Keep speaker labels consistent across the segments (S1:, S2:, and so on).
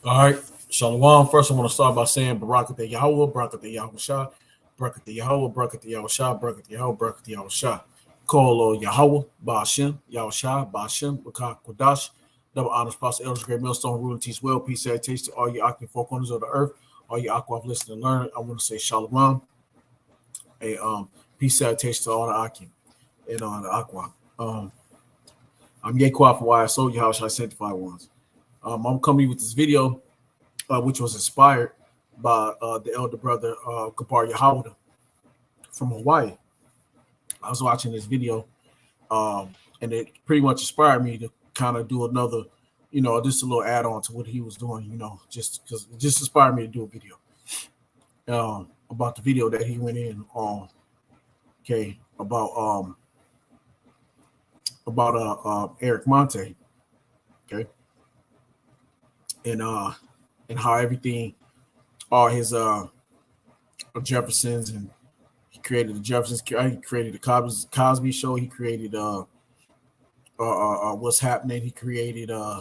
S1: All right, Shalom. First, I want to start by saying Barakat the Yahweh, Barakat the Yahweh Shah, Barakat the Yahweh, Barakat the Yahweh Shah, Barakat the Yahweh, Barakat the Yahweh Shah. Call Yahweh, Ba'ashem, Yahweh Shah, Ba'ashem, Bakak Kodash, double honors, prosper, elders, great millstone, rule and teach well, peace, taste to all your Akim four corners of the earth, all your Aqua listen and learn. I want to say Shalom, a peace, taste to all the Akim and on the Aqua. Um, I'm Yekwa from YSO, Yahweh Shah, sanctified ones. I'm coming with this video which was inspired by the elder brother Kabar Yahweh from Hawaii. I was watching this video, and it pretty much inspired me to kind of do another, just a little add on to what he was doing, just because it just inspired me to do a video about the video that he went in on, okay, about Eric Monte, okay, and uh, and how everything, all his Jeffersons and he created the Jeffersons. He created the Cosby Show. He created What's Happening. He created uh,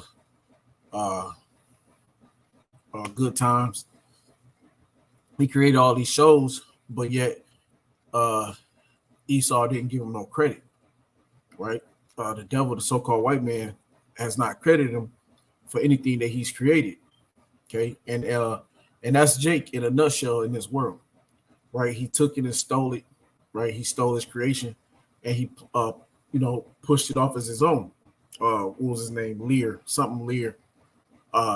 S1: Good Times. He created all these shows, but yet uh, Esau didn't give him no credit, right? The devil, the so-called white man, has not credited him for anything that he's created. Okay, and that's Jake in a nutshell in this world, right? He took it and stole it, right? He stole his creation, and he pushed it off as his own. What was his name? Lear, something Lear.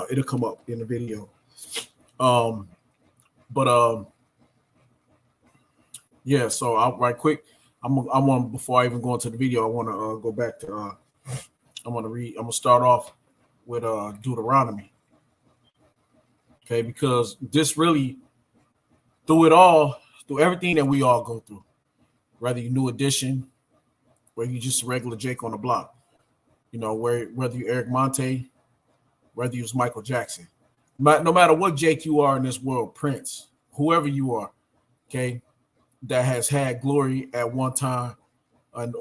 S1: It'll come up in the video. Um, but yeah. So I'll right quick. I want before I even go into the video, I want to go back to. I want to read. I'm gonna start off with Deuteronomy. Okay, because this really through it all, through everything that we all go through, whether you new edition, whether you just a regular Jake on the block, whether you Eric Monte, whether you was Michael Jackson, no matter what Jake you are in this world, Prince, whoever you are, okay, that has had glory at one time and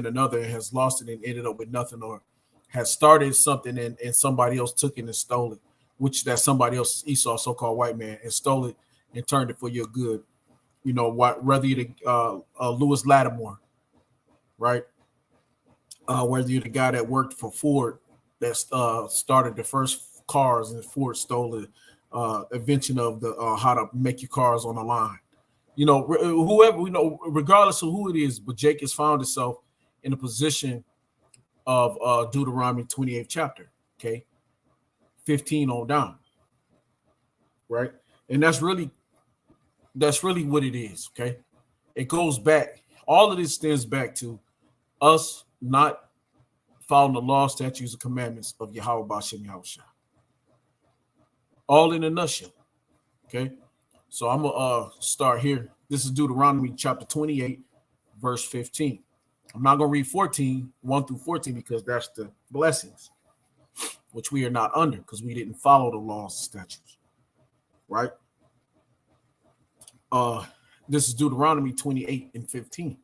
S1: another and has lost it and ended up with nothing, or has started something and somebody else took it and stole it, which that somebody else, Esau, so-called white man, and stole it and turned it for your good. Whether you're the Lewis Lattimore, right? Whether you're the guy that worked for Ford that started the first cars and Ford stole the invention of the how to make your cars on the line. Whoever, regardless of who it is, but Jake has found himself in a position of Deuteronomy 28th chapter, okay, 15 on down, right? And that's really what it is, okay? It goes back, all of this stems back to us not following the law, statutes, and commandments of Yahweh Bashem Yahushua. All in a nutshell, okay? So I'm going to start here. This is Deuteronomy chapter 28, verse 15. I'm not going to read 14, 1 through 14, because that's the blessings, which we are not under because we didn't follow the laws and statutes, right? This is Deuteronomy 28 and 15.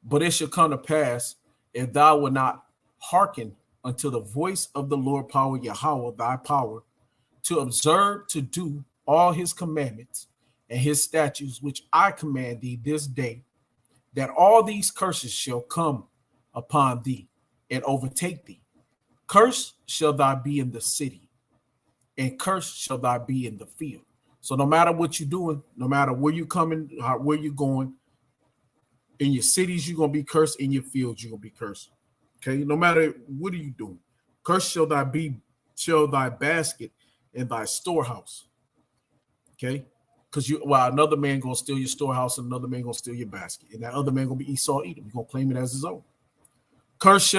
S1: But it shall come to pass, if thou wilt not hearken unto the voice of the Lord power Yahweh, thy power, to observe to do all his commandments and his statutes, which I command thee this day, that all these curses shall come upon thee and overtake thee. Cursed shall thou be in the city, and cursed shall thou be in the field. So no matter what you're doing, no matter where you're coming, where you're going, in your cities, you're going to be cursed. In your fields, you're going to be cursed. Okay? No matter what are you doing. Cursed shall thy basket in thy storehouse. Okay? Because another man going to steal your storehouse and another man going to steal your basket. And that other man going to be Esau Edom. He's going to claim it as his own. Cursed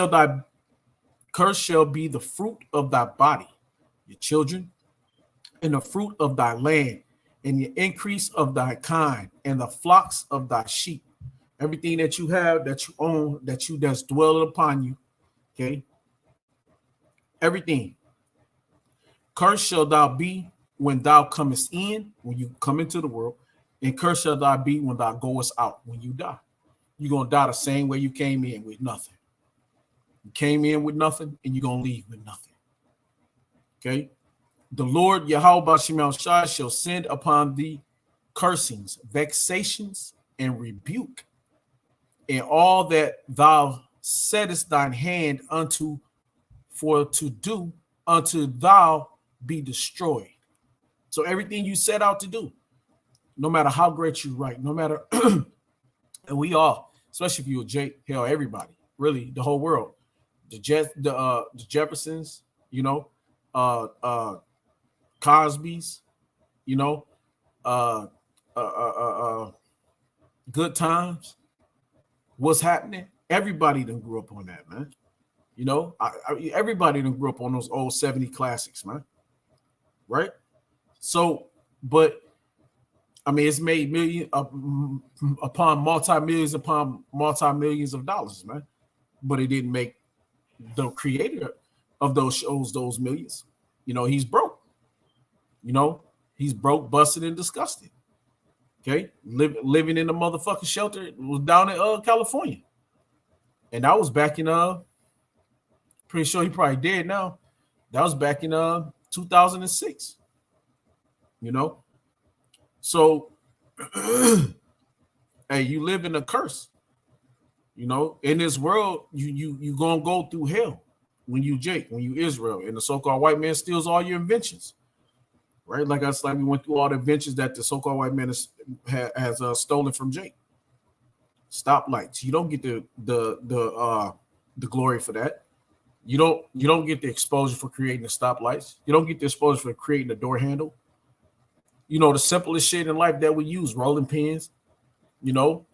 S1: shall be the fruit of thy body, your children, and the fruit of thy land, and the increase of thy kind, and the flocks of thy sheep. Everything that you have, that you own, that's dwelling upon you, okay? Everything. Cursed shall thou be when thou comest in, when you come into the world, and cursed shall thou be when thou goest out, when you die. You're going to die the same way you came in, with nothing. You came in with nothing, and you're going to leave with nothing, okay? The Lord Yahweh Shai shall send upon thee cursings, vexations, and rebuke, and all that thou settest thine hand unto for to do, until thou be destroyed. So everything you set out to do, no matter how great you write, no matter, and we all, especially if you were Jake, hell, everybody, really, the whole world, the Jeffersons, you know, Cosby's, you know, uh, uh, uh, uh, Good Times, what's happening? Everybody done grew up on that, man. You know, everybody done grew up on those old 70 classics, man. Right? So, but I mean, it's made million upon multi-millions of dollars, man. But it didn't make the creator of those shows those millions. You know, he's broke. You know, he's broke, busted, and disgusted. Okay, living in a motherfucking shelter was down in California, and that was back in pretty sure he probably dead now. That was back in 2006. You know, so hey, you live in a curse. You know, in this world, you gonna go through hell when you Jake, when you Israel, and the so-called white man steals all your inventions. Right, like us, like we went through all the inventions that the so-called white man has stolen from Jake. Stoplights, you don't get the glory for that. You don't get the exposure for creating the stoplights. You don't get the exposure for creating the door handle. You know, the simplest shit in life that we use, rolling pins. You know,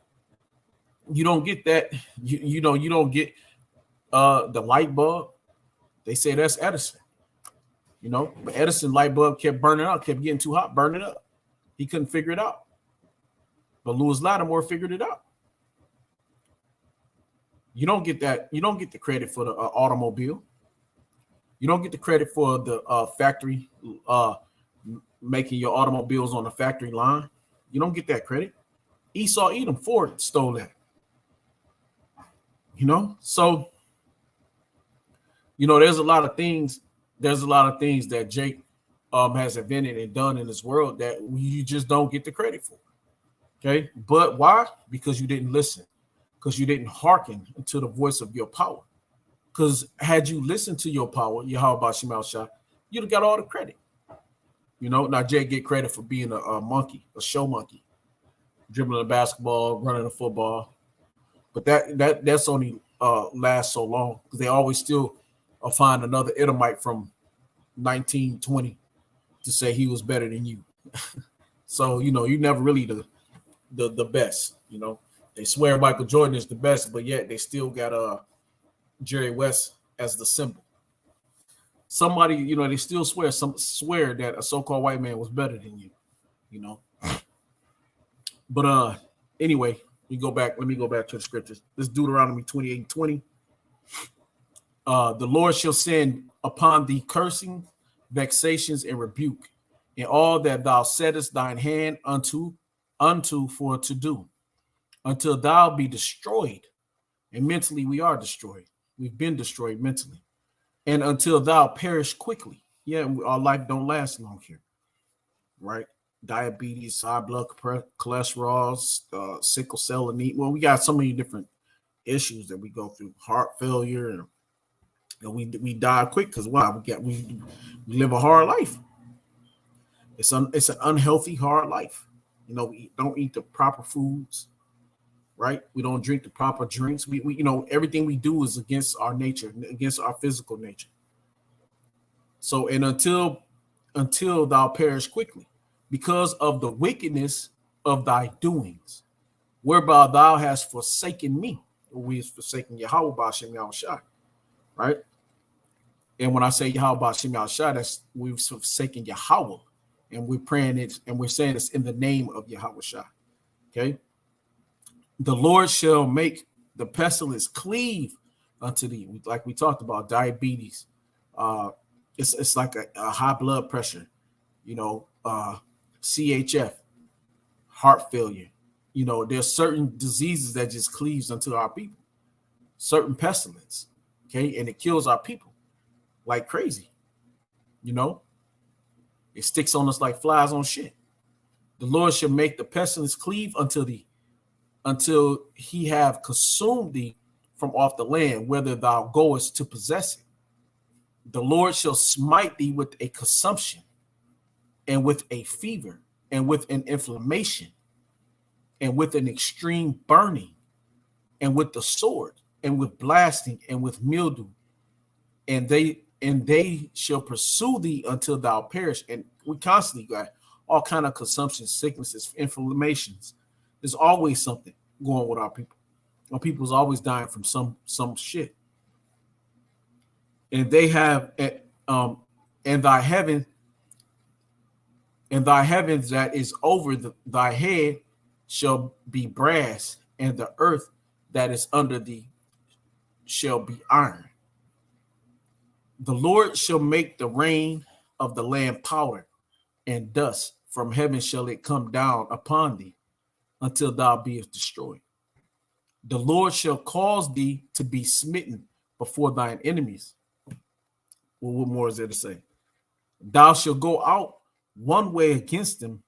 S1: you don't get that. You don't get the light bulb. They say that's Edison. You know, but Edison light bulb kept burning out, kept getting too hot, burning up. He couldn't figure it out. But Lewis Lattimore figured it out. You don't get that. You don't get the credit for the automobile. You don't get the credit for the factory making your automobiles on the factory line. You don't get that credit. Esau Edom, Ford stole that. You know, so you know, there's a lot of things that Jake has invented and done in this world that you just don't get the credit for. Okay, but why? Because you didn't listen, because you didn't hearken to the voice of your power. Because had you listened to your power, Yahweh Shemal Shah, you'd have got all the credit. You know, now Jake get credit for being a monkey, a show monkey, dribbling a basketball, running a football, but that's only lasts so long because they always still find another Edomite from 1920 to say he was better than you. So, you know, you never really the best. You know, they swear Michael Jordan is the best, but yet they still got Jerry West as the symbol. Somebody, you know, they still swear that a so-called white man was better than you, you know. But anyway, let me go back to the scriptures. This Deuteronomy 28:20. The Lord shall send upon thee cursing, vexations, and rebuke, in all that thou settest thine hand unto for to do, until thou be destroyed. And mentally we are destroyed. We've been destroyed mentally. And until thou perish quickly. Yeah, our life don't last long here. Right? Diabetes, high blood cholesterol, sickle cell anemia. Well, we got so many different issues that we go through. Heart failure, and we die quick because why? We live a hard life. It's an unhealthy, hard life. You know, we don't eat the proper foods, right? We don't drink the proper drinks. We you know, everything we do is against our nature, against our physical nature. So, and until thou perish quickly, because of the wickedness of thy doings, whereby thou hast forsaken me, or we has forsaken Yahweh B'Shem Yahushai, right? And when I say Yahweh B'Shem Yahushai, that's we've forsaken Yahweh, and we're praying it, and we're saying it's in the name of Yahushai. Okay. The Lord shall make the pestilence cleave unto thee. Like we talked about, diabetes. It's like a high blood pressure, you know, CHF, heart failure. You know, there's certain diseases that just cleaves unto our people, certain pestilence, okay, and it kills our people like crazy, you know. It sticks on us like flies on shit. The Lord shall make the pestilence cleave until he have consumed thee from off the land, whether thou goest to possess it. The Lord shall smite thee with a consumption, and with a fever, and with an inflammation, and with an extreme burning, and with the sword, and with blasting, and with mildew, and they shall pursue thee until thou perish. And we constantly got all kind of consumption, sicknesses, inflammations. There's always something going with our people. Our people's always dying from some shit. And they have and thy heavens that is over thy head shall be brass, and the earth that is under thee shall be iron. The Lord shall make the rain of the land powder, and dust from heaven shall it come down upon thee, until thou beest destroyed. The Lord shall cause thee to be smitten before thine enemies. Well, what more is there to say? Thou shalt go out one way against them,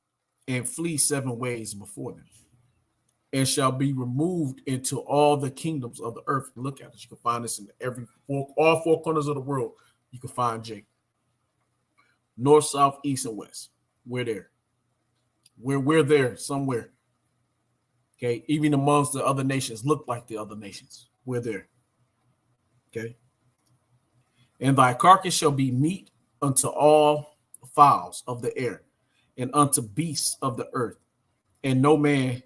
S1: and flee 7 ways before them, and shall be removed into all the kingdoms of the earth. Look at it. You can find this in all 4 corners of the world. You can find Jake. North, south, east, and west. We're there. We're there somewhere. Okay. Even amongst the other nations, look like the other nations. We're there. Okay. And thy carcass shall be meat unto all fowls of the air, and unto beasts of the earth, and no man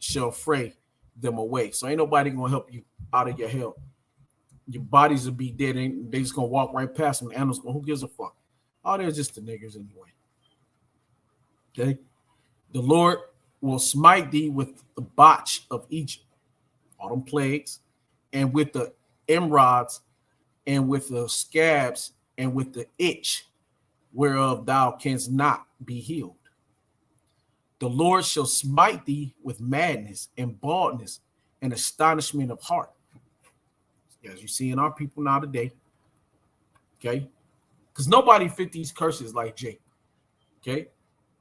S1: shall fray them away. So ain't nobody gonna help you out of your hell. Your bodies will be dead, and they just gonna walk right past them. Animals, who gives a fuck? Oh, they're just the niggers anyway. Okay. The Lord will smite thee with the botch of Egypt, all them plagues, and with the emerods, and with the scabs, and with the itch, whereof thou canst not be healed. The Lord shall smite thee with madness and baldness and astonishment of heart, as you see in our people now today. Okay, because nobody fit these curses like Jake. Okay,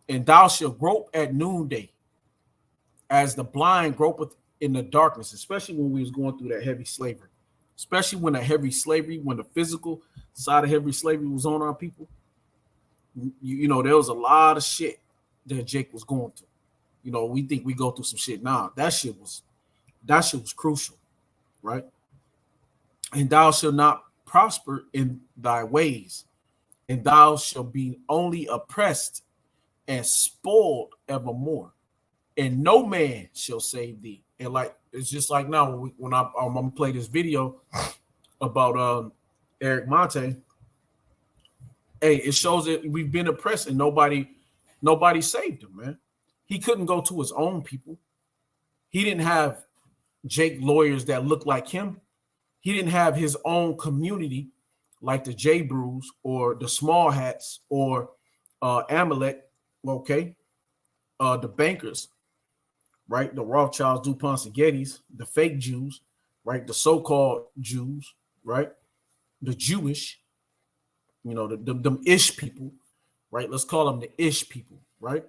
S1: and thou shalt grope at noonday, as the blind gropeth in the darkness, especially when we was going through that heavy slavery, especially when the physical side of heavy slavery was on our people. You know, there was a lot of shit that Jake was going through. You know, we think we go through some shit now. That shit was crucial, right? And thou shalt not prosper in thy ways, and thou shalt be only oppressed and spoiled evermore, and no man shall save thee. And like, it's just like now when I'm gonna play this video about Eric Monte. Hey, it shows that we've been oppressed and nobody saved him, man. He couldn't go to his own people. He didn't have Jake lawyers that looked like him. He didn't have his own community like the J Brews or the Small Hats or Amalek, okay, the bankers, right? The Rothschilds, DuPonts, and Gettys, the fake Jews, right? The so-called Jews, right? The Jewish, you know, them ish people, right? Let's call them the ish people, right?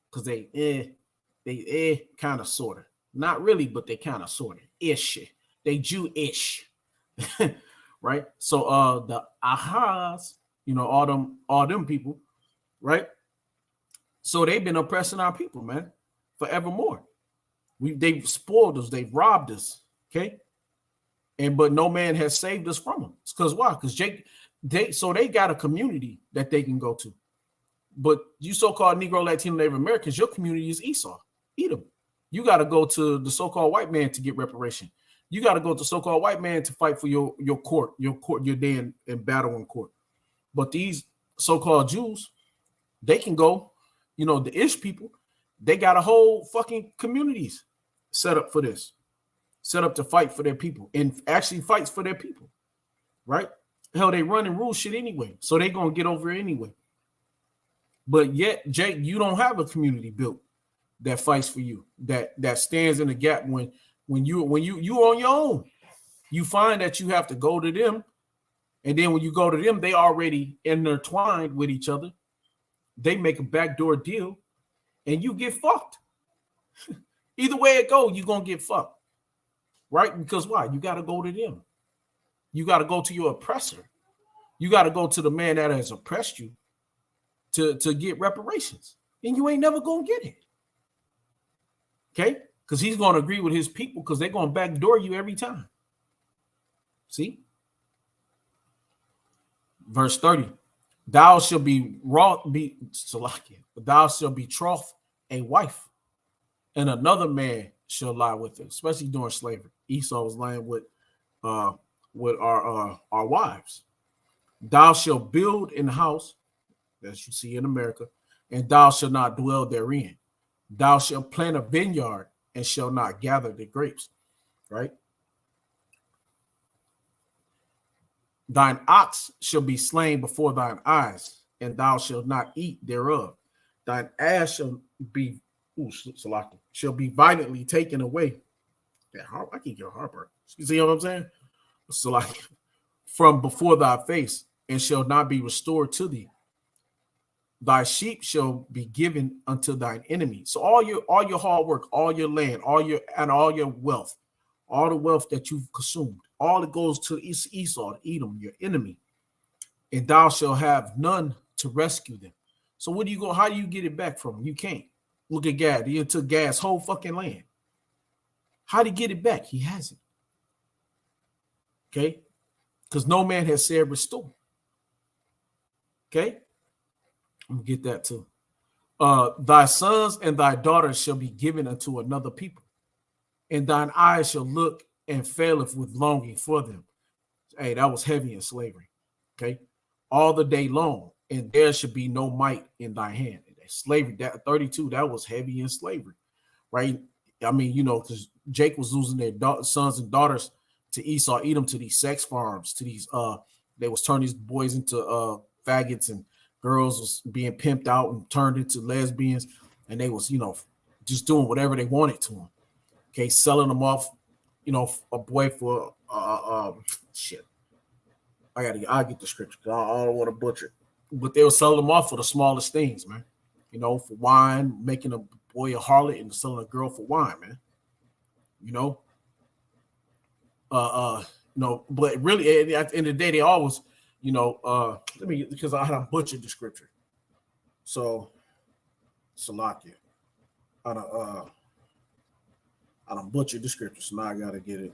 S1: Because they kind of sort of, not really, but they kind of sort of ish. They Jewish, right? So the Ahas, you know, all them people, right? So they've been oppressing our people, man, forevermore. They've spoiled us, they've robbed us, okay? But no man has saved us from them. It's because why? Because they got a community that they can go to. But you so-called Negro, Latino, Native Americans, your community is Esau, Edom. You got to go to the so-called white man to get reparation. You got to go to so-called white man to fight for your day in battle in court. But these so-called Jews, they can go, you know, the ish people, they got a whole fucking communities set up for this, set up to fight for their people and actually fights for their people, right? Hell, they run and rule shit anyway, so they gonna get over it anyway. But yet, Jake, you don't have a community built that fights for you, that stands in the gap when you on your own. You find that you have to go to them, and then when you go to them, they already intertwined with each other. they make a backdoor deal and you get fucked. Either way it goes, you're going to get fucked. Right? Because why? You got to go to them. You got to go to your oppressor. You got to go to the man that has oppressed you to get reparations. And you ain't never going to get it. Okay? Because he's going to agree with his people because they're going to backdoor you every time. See? Verse 30. Thou shalt thou shalt betroth a wife, and another man shall lie with her, especially during slavery. Esau was lying with our wives. Thou shalt build in the house, as you see in America, and thou shalt not dwell therein. Thou shalt plant a vineyard and shall not gather the grapes. Right? Thine ox shall be slain before thine eyes, and thou shalt not eat thereof. Thine ass shall be violently taken away. Yeah, I can get a heartburn. You see what I'm saying? So from before thy face, and shall not be restored to thee. Thy sheep shall be given unto thine enemy. So all your hard work, all your land, all your wealth, all the wealth that you've consumed, all it goes to Esau, to Edom, your enemy, and thou shalt have none to rescue them. So how do you get it back from him? You can't. Look at Gad. He took Gad's whole fucking land. How did he get it back? He hasn't. Okay? Because no man has said restore. Okay? I'm gonna get that too. Thy sons and thy daughters shall be given unto another people, and thine eyes shall look and faileth with longing for them. Hey, that was heavy in slavery. Okay, all the day long, and there should be no might in thy hand. Slavery, that 32, that was heavy in slavery, right? I mean, because Jake was losing their sons and daughters to Esau, Edom, to these sex farms, to these they was turning these boys into faggots, and girls was being pimped out and turned into lesbians, and they was just doing whatever they wanted to them. Okay, selling them off, a boy for shit. I'll get the scripture. I don't want to butcher it, but they were selling them off for the smallest things, man. For wine, making a boy a harlot and selling a girl for wine, man. But really at the end of the day, they always, because I had butchered the scripture. So Salakia. I done butchered the scripture, so now I gotta get it.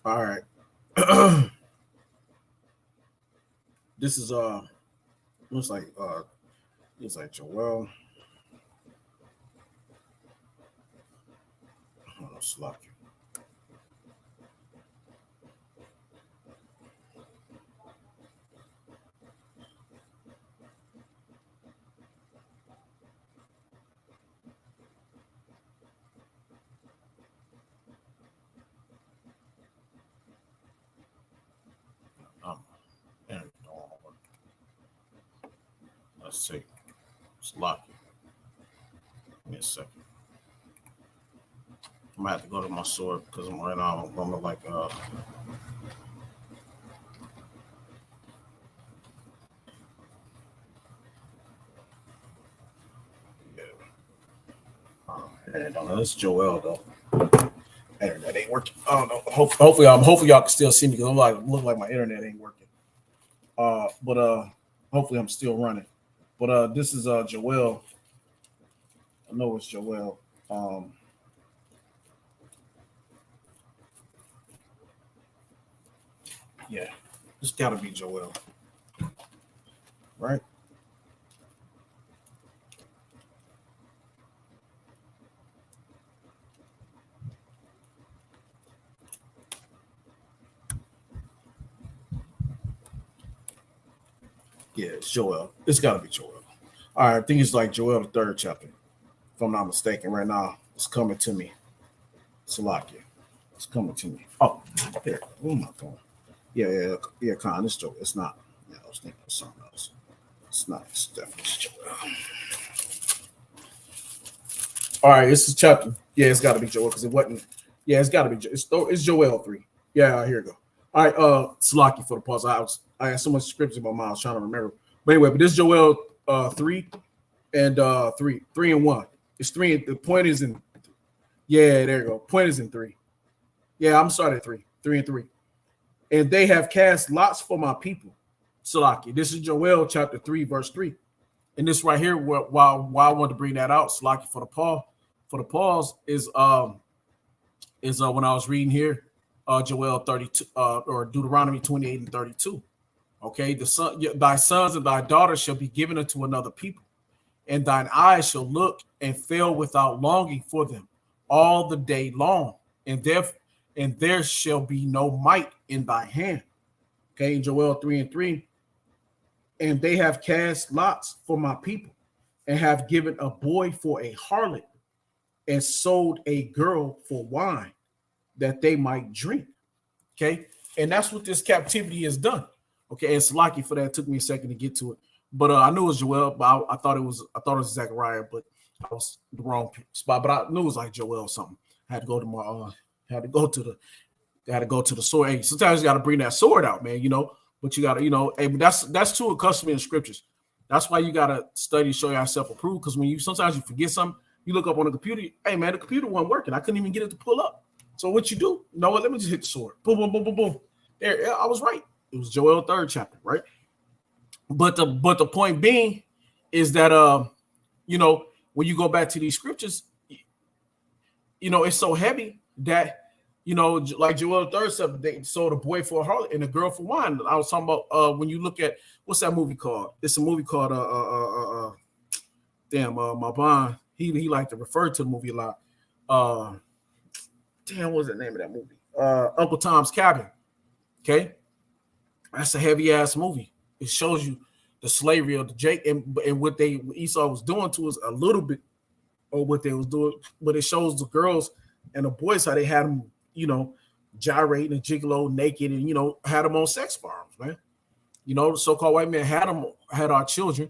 S1: All right. This is looks like Joel. Oh, Slack. Let's see. It's locked. Give me a second. I'm gonna have to go to my sword because I'm right now. I'm like That's Joel though. Internet ain't working. I don't know. Hopefully y'all can still see me because I'm look like my internet ain't working. But hopefully I'm still running. But this is Joel. I know it's Joel. Yeah, it's gotta be Joel, right? Yeah, it's Joel. It's gotta be Joel. All right, I think it's like Joel the third chapter, if I'm not mistaken. Right now, it's coming to me. Salakia. It's coming to me. Oh, there. Oh my God. Yeah, Con. It's Joel. It's not. Yeah, I was thinking of something else. It's not. It's definitely Joel. All right, this is chapter. Yeah, it's got to be Joel because it wasn't. Yeah, it's got to be. It's Joel 3. Yeah, here we go. All right, Salaki for the pause. I had so much scripture in my mind. I was trying to remember. But anyway, but this is Joel 3 and 3 and 1. It's 3. The point is in. Yeah, there you go. Point is in 3. Yeah, I'm starting at 3. 3 and 3. And they have cast lots for my people. Salaki. This is Joel chapter 3, verse 3. And this right here, why I wanted to bring that out, Salaki for the pause is when I was reading here, Joel 32 or Deuteronomy 28 and 32. Okay, thy sons and thy daughters shall be given unto another people, and thine eyes shall look and fail without longing for them all the day long, and there shall be no might in thy hand. Okay, Joel 3 and 3. And they have cast lots for my people, and have given a boy for a harlot, and sold a girl for wine, that they might drink. Okay, and that's what this captivity has done. Okay, and Salaki for that. It took me a second to get to it, but I knew it was Joel, but I thought it was Zechariah, but I was the wrong spot. But I knew it was like Joel or something. I had to go to my had to go to the sword. Hey, sometimes you got to bring that sword out, man. You know. But you gotta, hey, but that's too accustomed in scriptures. That's why you gotta study, show yourself approved. Because when sometimes you forget something, you look up on the computer. Hey man, the computer wasn't working. I couldn't even get it to pull up. So what you do? You know what? Let me just hit the sword. Boom, boom, boom, boom, boom. There, I was right. It was Joel 3rd chapter, right? But the point being is that when you go back to these scriptures, it's so heavy that. Like Joel 3rd stuff, they sold a boy for a harlot and a girl for wine. I was talking about when you look at what's that movie called? It's a movie called my bond. He liked to refer to the movie a lot. What's the name of that movie? Uncle Tom's Cabin. Okay, that's a heavy ass movie. It shows you the slavery of the Jake and what Esau was doing to us a little bit, or what they was doing, but it shows the girls and the boys how they had them. Gyrating and gigolo naked and, had them on sex farms, man. The so-called white man had our children,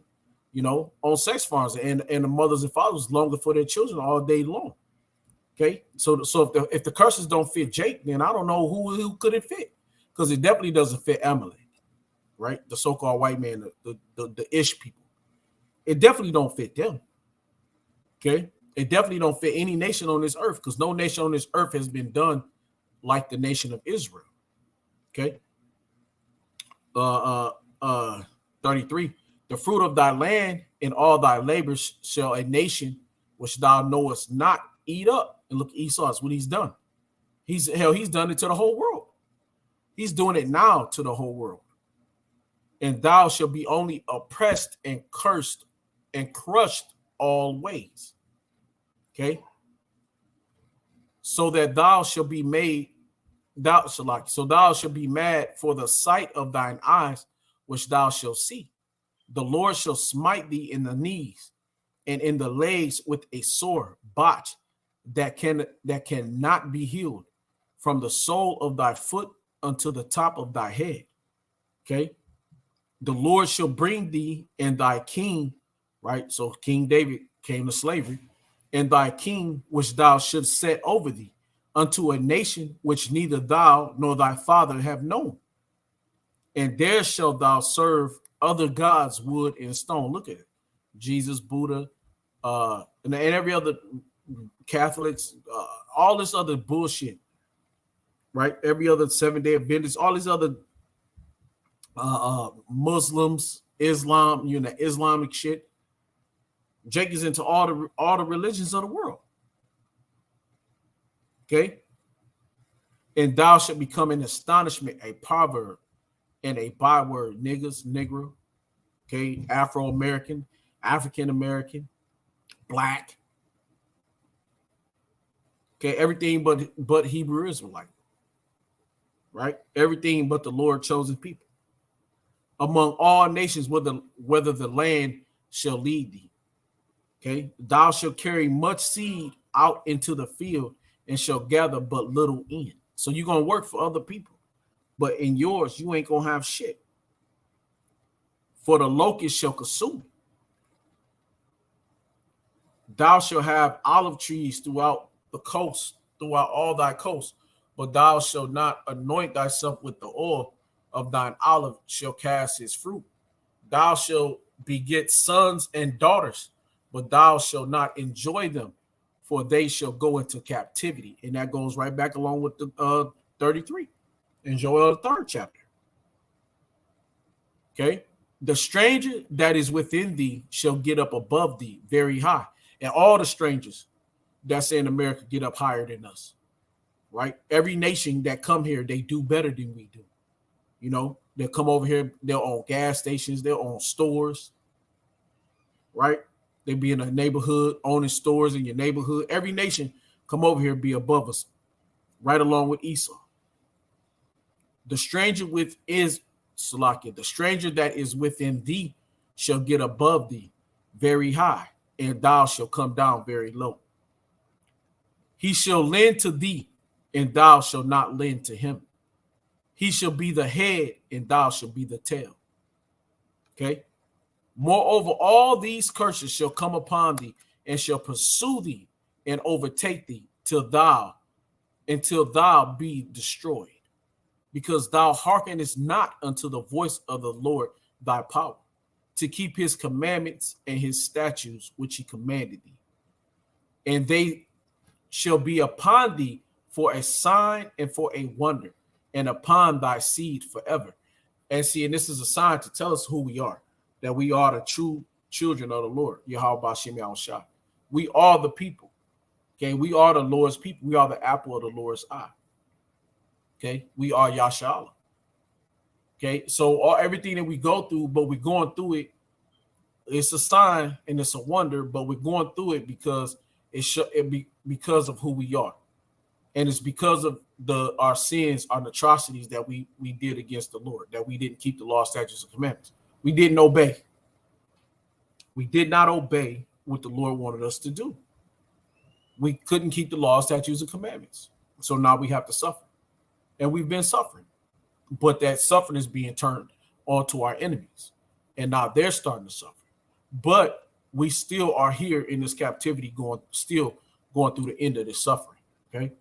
S1: on sex farms and the mothers and fathers longing for their children all day long. Okay. So if the curses don't fit Jake, then I don't know who could it fit, because it definitely doesn't fit Amalek, right? The so-called white man, the Ish people. It definitely don't fit them. Okay. It definitely don't fit any nation on this earth, because no nation on this earth has been done like the nation of Israel. Okay. 33. The fruit of thy land and all thy labors shall a nation which thou knowest not eat up. And look at Esau, that's what he's done. He's done it to the whole world. He's doing it now to the whole world. And thou shalt be only oppressed and cursed and crushed all ways. Okay. So that thou shalt be mad for the sight of thine eyes, which thou shalt see. The Lord shall smite thee in the knees and in the legs with a sore botch that cannot be healed, from the sole of thy foot unto the top of thy head. Okay. The Lord shall bring thee and thy king, right? So King David came to slavery, and thy king which thou shouldst set over thee, unto a nation which neither thou nor thy father have known. And there shalt thou serve other gods, wood and stone. Look at it. Jesus, Buddha, and every other Catholics, all this other bullshit, right? Every other 7-day Adventist, all these other Muslims, Islam, Islamic shit. Jake is into all the religions of the world. Okay. And thou shalt become an astonishment, a proverb, and a byword. Niggas, Negro. Okay. Afro-American, African-American, black. Okay. Everything but Hebrew Israelite. Right. Everything but the Lord chosen people. Among all nations, whether the land shall lead thee. Okay. Thou shalt carry much seed out into the field, and shall gather but little in. So you're going to work for other people, but in yours, you ain't going to have shit. for the locust shall consume it. Thou shalt have olive trees throughout the coast, throughout all thy coast, but thou shalt not anoint thyself with the oil of thine olive shall cast his fruit. Thou shalt beget sons and daughters, but thou shalt not enjoy them, for they shall go into captivity. And that goes right back along with the 33 in Joel, the 3rd chapter. Okay. The stranger that is within thee shall get up above thee very high. And all the strangers that's in America get up higher than us. Right? Every nation that come here, they do better than we do. You know, they'll come over here, they'll own gas stations, they'll own stores. Right? They be in a neighborhood, owning stores in your neighborhood. Every nation come over here, be above us, right along with Esau. The stranger with is Salakia, the stranger that is within thee shall get above thee very high, and thou shalt come down very low. He shall lend to thee, and thou shalt not lend to him. He shall be the head, and thou shalt be the tail. Okay. Moreover, all these curses shall come upon thee, and shall pursue thee, and overtake thee, until thou be destroyed, because thou hearkenest not unto the voice of the Lord thy power, to keep his commandments and his statutes which he commanded thee. And they shall be upon thee for a sign and for a wonder, and upon thy seed forever. And see, and this is a sign to tell us who we are, that we are the true children of the Lord, Yahweh Bashem Yahushua. We are the people. Okay, we are the Lord's people. We are the apple of the Lord's eye. Okay, we are Yashala. Okay, so everything that we go through, but we're going through it, it's a sign and it's a wonder, but we're going through it because because of who we are. And it's because of our sins, our atrocities that we did against the Lord, that we didn't keep the law, statutes, and commandments. We didn't obey. We did not obey what the Lord wanted us to do. We couldn't keep the law, statutes, and commandments. So now we have to suffer. And we've been suffering. But that suffering is being turned onto our enemies. And now they're starting to suffer. But we still are here in this captivity, going through the end of this suffering. Okay.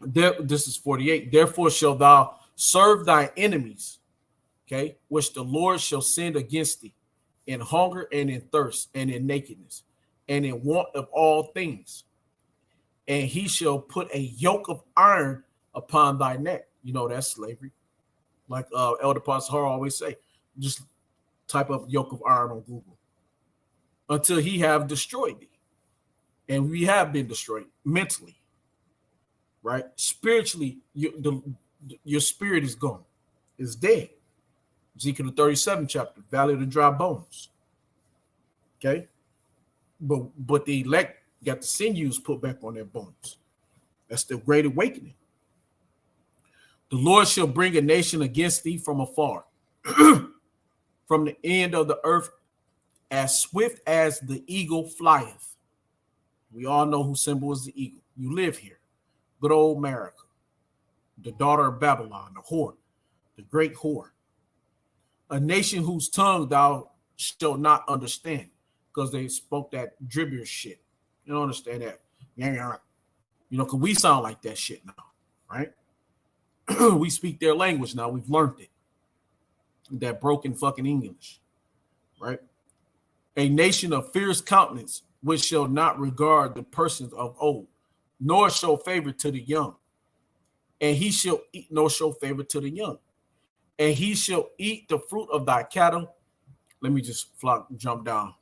S1: This is 48. Therefore shall thou serve thy enemies, okay, which the Lord shall send against thee, in hunger and in thirst and in nakedness and in want of all things. And he shall put a yoke of iron upon thy neck. You know, that's slavery. Like Elder Pastor always say, just type up yoke of iron on Google. Until he have destroyed thee. And we have been destroyed mentally. Right? Spiritually, your spirit is gone. It's dead. Ezekiel the 37th chapter, Valley of the Dry Bones. Okay? But the elect got the sinews put back on their bones. That's the great awakening. The Lord shall bring a nation against thee from afar, from the end of the earth, as swift as the eagle flieth. We all know who symbol is the eagle. You live here. Good old America. The daughter of Babylon, the whore, the great whore. A nation whose tongue thou shalt not understand, because they spoke that dribber shit. You don't understand that. You know, because we sound like that shit now, right? We speak their language now. We've learned it. That broken fucking English, right? A nation of fierce countenance, which shall not regard the persons of old, nor show favor to the young. And he shall eat, nor show favor to the young. And he shall eat the fruit of thy cattle. Let me just jump down.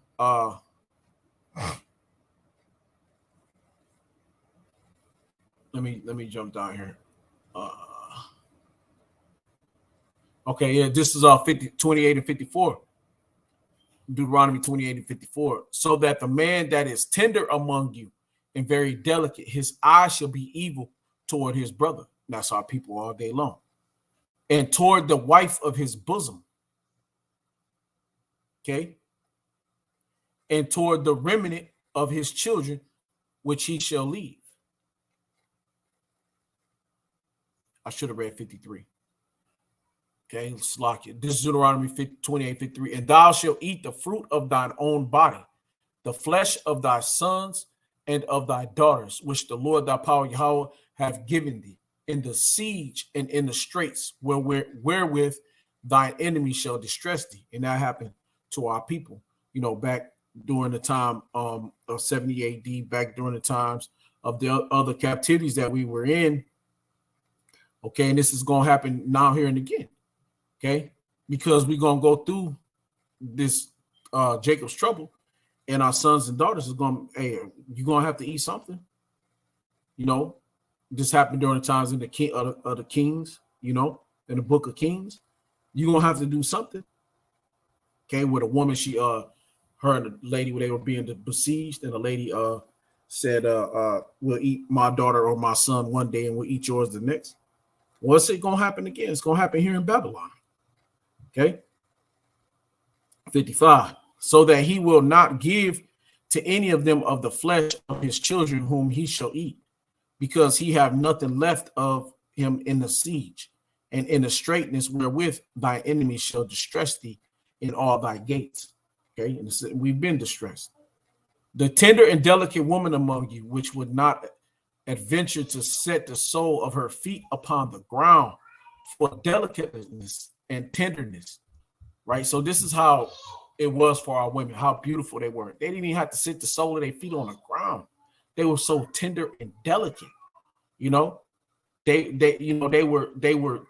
S1: Let me jump down here. Okay, yeah, this is 28 and 54. Deuteronomy 28 and 54. So that the man that is tender among you and very delicate, his eye shall be evil toward his brother. That's our people all day long. And toward the wife of his bosom. Okay. And toward the remnant of his children, which he shall leave. I should have read 53. Okay, let's lock it. This is Deuteronomy 28:53. And thou shalt eat the fruit of thine own body, the flesh of thy sons and of thy daughters, which the Lord thy power Yahweh have given thee, in the siege and in the straits wherewith thine enemy shall distress thee. And that happened to our people, back during the time of 70 AD, back during the times of the other captivities that we were in. Okay, and this is going to happen now, here, and again. Okay, because we're going to go through this Jacob's trouble, and our sons and daughters is going to, hey, you're going to have to eat something. This happened during the times in the king of the kings, in the book of Kings. You're going to have to do something. Okay, with a woman, her and the lady, where they were being besieged, and the lady said, we'll eat my daughter or my son one day, and we'll eat yours the next. What's it going to happen again? It's going to happen here in Babylon. Okay. 55. So that he will not give to any of them of the flesh of his children whom he shall eat, because he have nothing left of him in the siege, and in the straitness wherewith thy enemies shall distress thee in all thy gates. Okay. And we've been distressed. The tender and delicate woman among you, which would not adventure to set the sole of her feet upon the ground, for delicateness and tenderness, right? So this is how it was for our women, how beautiful they were. They didn't even have to sit the sole of their feet on the ground. They were so tender and delicate. They were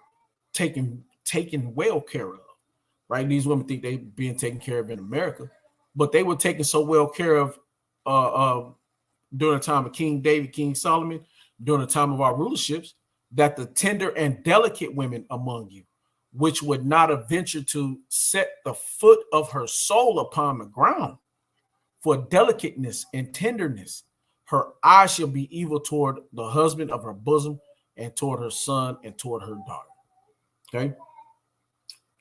S1: taken well care of, right? These women think they being taken care of in America, but they were taken so well care of during the time of King David, King Solomon, during the time of our rulerships, that the tender and delicate women among you, which would not have ventured to set the foot of her soul upon the ground, for delicateness and tenderness, her eye shall be evil toward the husband of her bosom, and toward her son, and toward her daughter. Okay.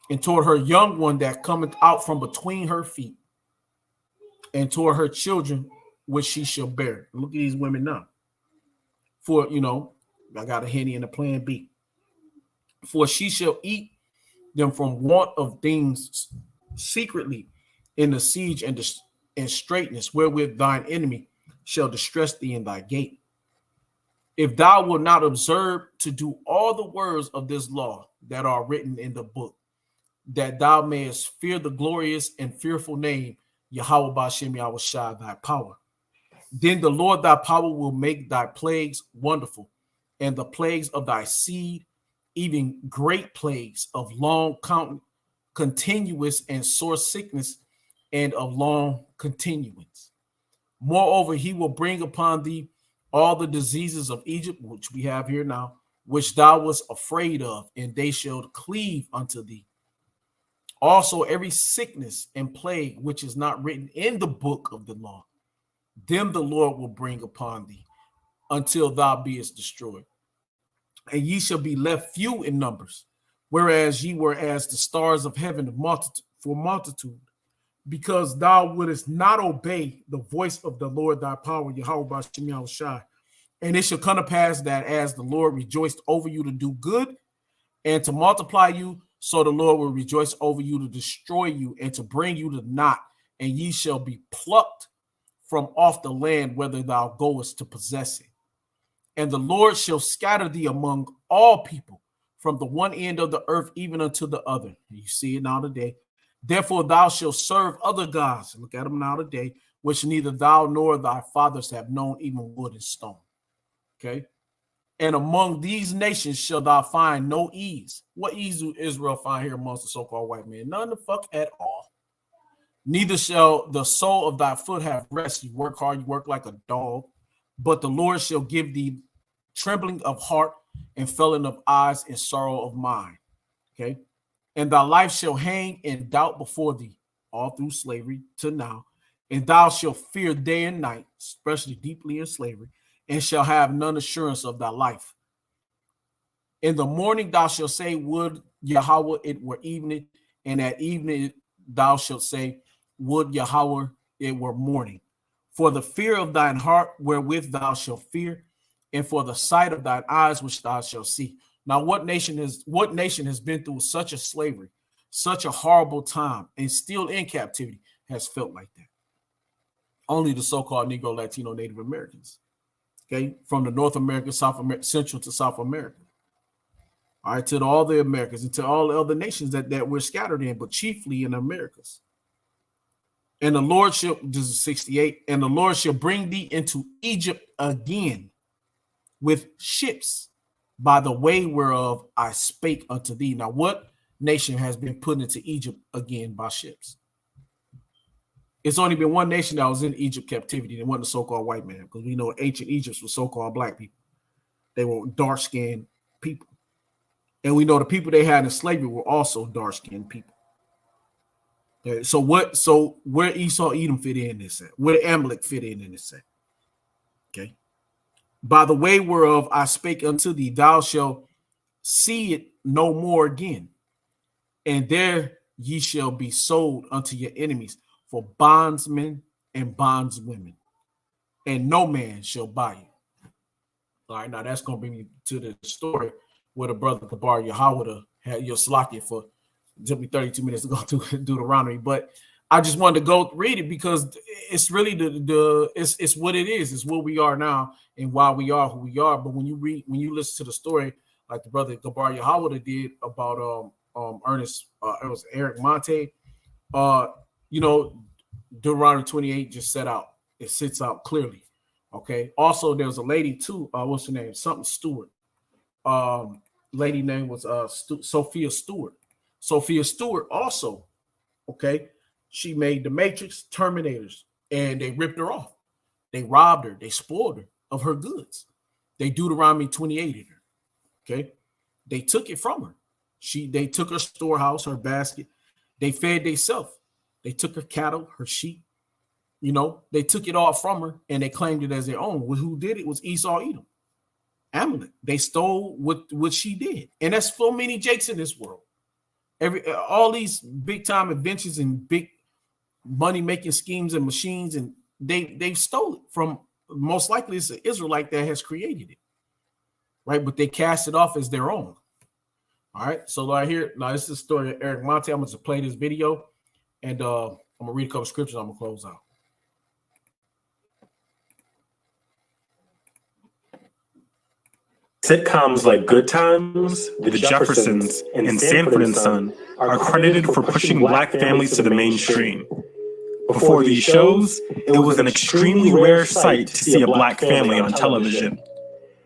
S1: And toward her young one that cometh out from between her feet, and toward her children which she shall bear. Look at these women now. For, I got a Henny and a plan B. For she shall eat them from want of things secretly in the siege and straitness wherewith thine enemy shall distress thee in thy gate. If thou wilt not observe to do all the words of this law that are written in the book, that thou mayest fear the glorious and fearful name, Yahweh Ba'Shem Yahushua, thy power, then the Lord thy power will make thy plagues wonderful, and the plagues of thy seed, even great plagues of long continuous and sore sickness, and of long continuance. Moreover, he will bring upon thee all the diseases of Egypt, which we have here now, which thou wast afraid of, and they shall cleave unto thee. Also, every sickness and plague which is not written in the book of the law, them the Lord will bring upon thee, until thou beest destroyed. And ye shall be left few in numbers, whereas ye were as the stars of heaven for multitude, because thou wouldest not obey the voice of the Lord thy power, Yahweh Ba'Shem Yahushua. And it shall come to pass that as the Lord rejoiced over you to do good and to multiply you, so the Lord will rejoice over you to destroy you and to bring you to naught, and ye shall be plucked from off the land whither thou goest to possess it. And the Lord shall scatter thee among all people, from the one end of the earth even unto the other. You see it now today. Therefore thou shalt serve other gods, look at them now today, which neither thou nor thy fathers have known, even wood and stone. Okay. And among these nations shall thou find no ease. What ease do Israel find here amongst the so-called white men? None the fuck at all. Neither shall the sole of thy foot have rest. You work hard, you work like a dog, but the Lord shall give thee trembling of heart and failing of eyes and sorrow of mind. Okay. And thy life shall hang in doubt before thee, all through slavery to now. And thou shalt fear day and night, especially deeply in slavery, and shall have none assurance of thy life. In the morning thou shalt say, would Yahweh it were evening, and at evening thou shalt say, would Yahweh it were morning. For the fear of thine heart wherewith thou shalt fear, and for the sight of thine eyes which thou shalt see. Now, what nation has been through such a slavery, such a horrible time, and still in captivity has felt like that? Only the so-called Negro, Latino, Native Americans. Okay, from the North America, South America, Central to South America. All right, to all the Americas and to all the other nations that we're scattered in, but chiefly in the Americas. And the Lord shall, this is 68, and the Lord shall bring thee into Egypt again with ships by the way whereof I spake unto thee. Now, what nation has been put into Egypt again by ships? It's only been one nation that was in Egypt captivity, and it wasn't the so-called white man, because we know ancient Egypt was so-called black people. They were dark-skinned people. And we know the people they had in slavery were also dark-skinned people. Okay, so where Esau Edom fit in this set? Where Amalek fit in this set? Okay. By the way whereof I spake unto thee, thou shalt see it no more again. And there ye shall be sold unto your enemies for bondsmen and bondswomen, and no man shall buy you. All right, now that's going to bring you to the story where the brother Gabar Yahweh had your Salakia for, it took me 32 minutes to go through Deuteronomy, but I just wanted to go read it because it's really it's what it is. It's what we are now and why we are who we are. But when you listen to the story, like the brother Gabar Yahweh did about Ernest, it was Eric Monte, you know, Deuteronomy 28 just sits out clearly. Okay. Also, there was a lady too. What's her name? Something Stewart. Lady name was Sophia Stewart. Sophia Stewart also. Okay. She made the Matrix, Terminators, and they ripped her off. They robbed her. They spoiled her of her goods. They Deuteronomy 28 her. Okay. They took it from her. They took her storehouse, her basket. They fed themselves. They took her cattle, her sheep. You know, they took it all from her and they claimed it as their own. Well, who did it was Esau Edom. Amalek. They stole what she did. And that's so many Jakes in this world. All these big time inventions and big money making schemes and machines, and they stole it from, most likely it's an Israelite that has created it. Right. But they cast it off as their own. All right. So right here, now this is the story of Eric Monte. I'm going to play this video and I'm going to read a couple scriptures. I'm going to close out.
S2: Sitcoms like Good Times, The Jeffersons, and Sanford and Son are credited for pushing black families to the mainstream. Before these shows, it was an extremely rare sight to see a black family on television.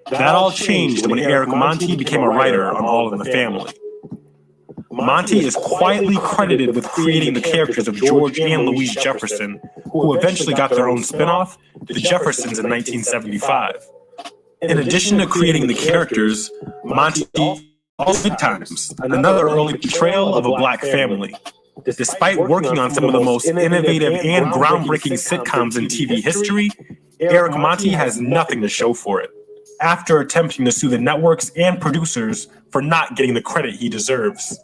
S2: That all changed when Eric Monte became a writer on All in the Family. Monte is quietly credited with creating the characters of George and Louise Jefferson, who eventually got their own spinoff, The Jeffersons, in 1975. In addition to creating the characters, Monte also Good Times, another early portrayal of a black family. Despite working on some of the most innovative and groundbreaking sitcoms in TV history, Eric Monte has nothing to show for it, after attempting to sue the networks and producers for not getting the credit he deserves.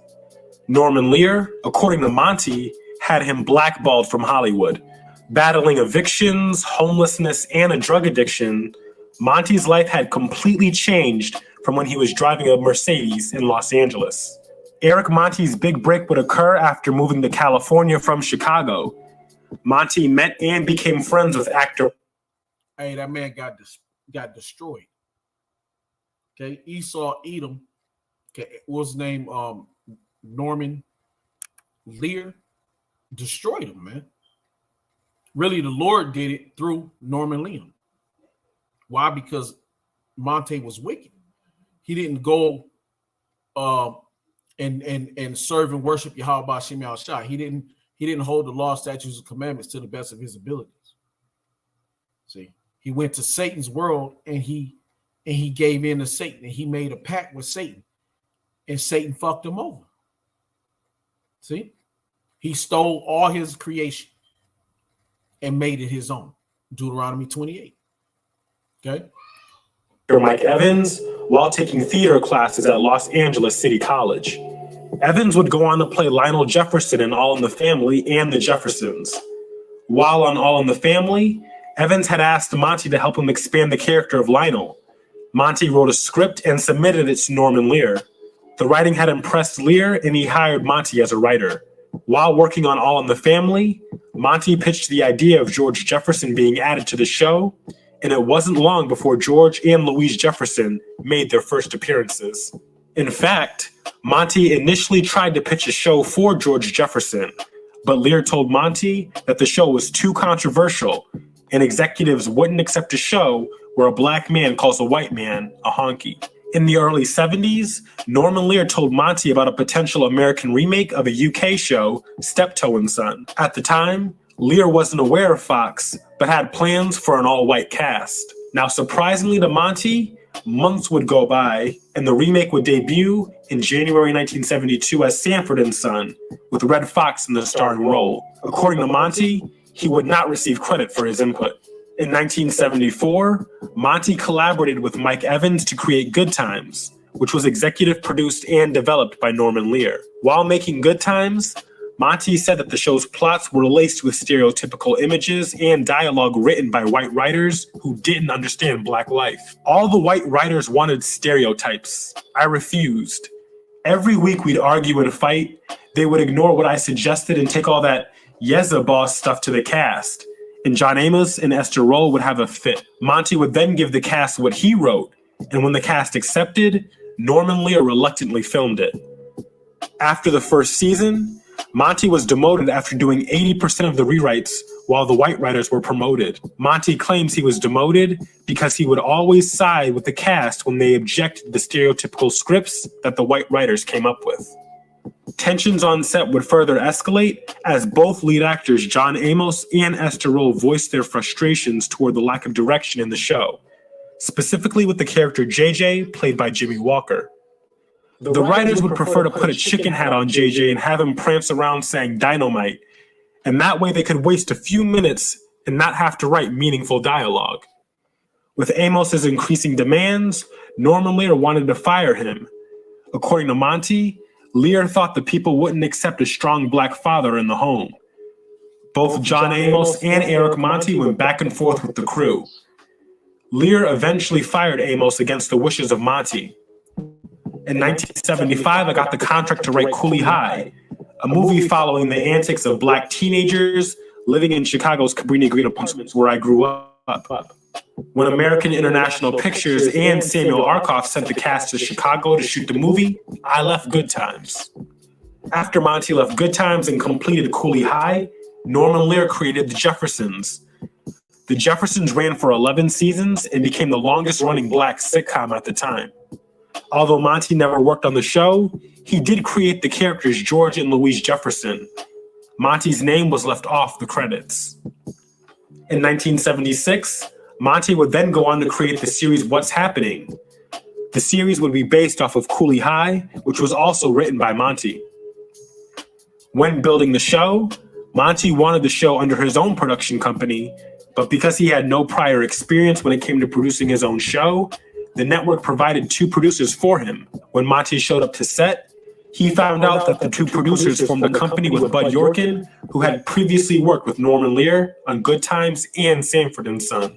S2: Norman Lear, according to Monte, had him blackballed from Hollywood. Battling evictions, homelessness, and a drug addiction, Monte's life had completely changed from when he was driving a Mercedes in Los Angeles. Eric Monte's big break would occur after moving to California from Chicago. Monte met and became friends with actor.
S1: Hey, that man got destroyed. Okay, Esau Edom. Okay, what's his name? Norman Lear destroyed him, man. Really, the Lord did it through Norman Lear. Why? Because Monte was wicked. He didn't go and serve and worship Yahweh B'Shem Yahushua. He didn't hold the law, statutes, and commandments to the best of his abilities. See, he went to Satan's world and he gave in to Satan, and he made a pact with Satan, and Satan fucked him over. See, he stole all his creation and made it his own. Deuteronomy 28. Okay.
S2: Mike Evans, while taking theater classes at Los Angeles City College. Evans would go on to play Lionel Jefferson in All in the Family and The Jeffersons. While on All in the Family, Evans had asked Monte to help him expand the character of Lionel. Monty wrote a script and submitted it to Norman Lear. The writing had impressed Lear, and he hired Monty as a writer. While working on All in the Family, Monty pitched the idea of George Jefferson being added to the show, and it wasn't long before George and Louise Jefferson made their first appearances. In fact, Monty initially tried to pitch a show for George Jefferson, but Lear told Monty that the show was too controversial, and executives wouldn't accept a show where a black man calls a white man a honky. In the early 70s, Norman Lear told Monty about a potential American remake of a UK show, Steptoe and Son. At the time, Lear wasn't aware of Fox, but had plans for an all-white cast. Now, surprisingly to Monty, months would go by, and the remake would debut in January 1972 as Sanford and Son, with Redd Foxx in the starring role. According to Monty, he would not receive credit for his input. In 1974, Monty collaborated with Mike Evans to create Good Times, which was executive produced and developed by Norman Lear. While making Good Times, Monty said that the show's plots were laced with stereotypical images and dialogue written by white writers who didn't understand black life. All the white writers wanted stereotypes. I refused. Every week we'd argue and fight. They would ignore what I suggested and take all that Yeza boss stuff to the cast. And John Amos and Esther Rolle would have a fit. Monty would then give the cast what he wrote, and when the cast accepted, Norman Lear reluctantly filmed it. After the first season, Monty was demoted after doing 80% of the rewrites while the white writers were promoted. Monty claims he was demoted because he would always side with the cast when they objected to the stereotypical scripts that the white writers came up with. Tensions on set would further escalate as both lead actors John Amos and Esther Rolle voiced their frustrations toward the lack of direction in the show, specifically with the character JJ, played by Jimmy Walker. The writers would prefer to put a chicken hat on JJ and have him prance around saying dynamite, and that way they could waste a few minutes and not have to write meaningful dialogue. With Amos's increasing demands, Norman Lear wanted to fire him. According to Monty, Lear thought the people wouldn't accept a strong black father in the home. Both John Amos and Eric Monty went back and forth with the crew. Lear eventually fired Amos against the wishes of Monty. In 1975, I got the contract to write Cooley High, a movie following the antics of black teenagers living in Chicago's Cabrini Green apartments where I grew up. When American International Pictures and Samuel Arkoff sent the cast to Chicago to shoot the movie, I left Good Times. After Monty left Good Times and completed Cooley High, Norman Lear created The Jeffersons. The Jeffersons ran for 11 seasons and became the longest-running black sitcom at the time. Although Monty never worked on the show, he did create the characters George and Louise Jefferson. Monty's name was left off the credits. In 1976, Monty would then go on to create the series What's Happening. The series would be based off of Cooley High, which was also written by Monty. When building the show, Monty wanted the show under his own production company, but because he had no prior experience when it came to producing his own show, the network provided two producers for him. When Monty showed up to set, he found out that the two producers formed a company with Bud Yorkin, who had previously worked with Norman Lear on Good Times and Sanford and Son.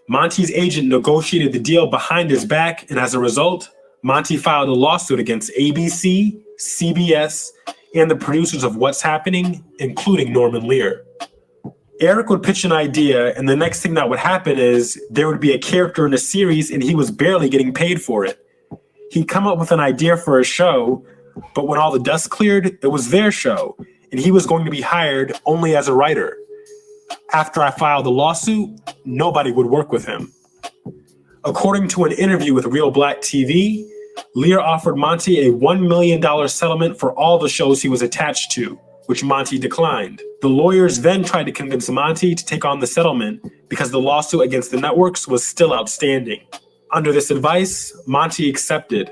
S2: Monty's agent negotiated the deal behind his back, and as a result, Monty filed a lawsuit against ABC, CBS, and the producers of What's Happening, including Norman Lear. Eric would pitch an idea, and the next thing that would happen is there would be a character in a series, and he was barely getting paid for it. He'd come up with an idea for a show, but when all the dust cleared, it was their show, and he was going to be hired only as a writer. After I filed the lawsuit, nobody would work with him. According to an interview with Real Black TV, Lear offered Monty a $1 million settlement for all the shows he was attached to, which Monty declined. The lawyers then tried to convince Monty to take on the settlement because the lawsuit against the networks was still outstanding. Under this advice, Monty accepted.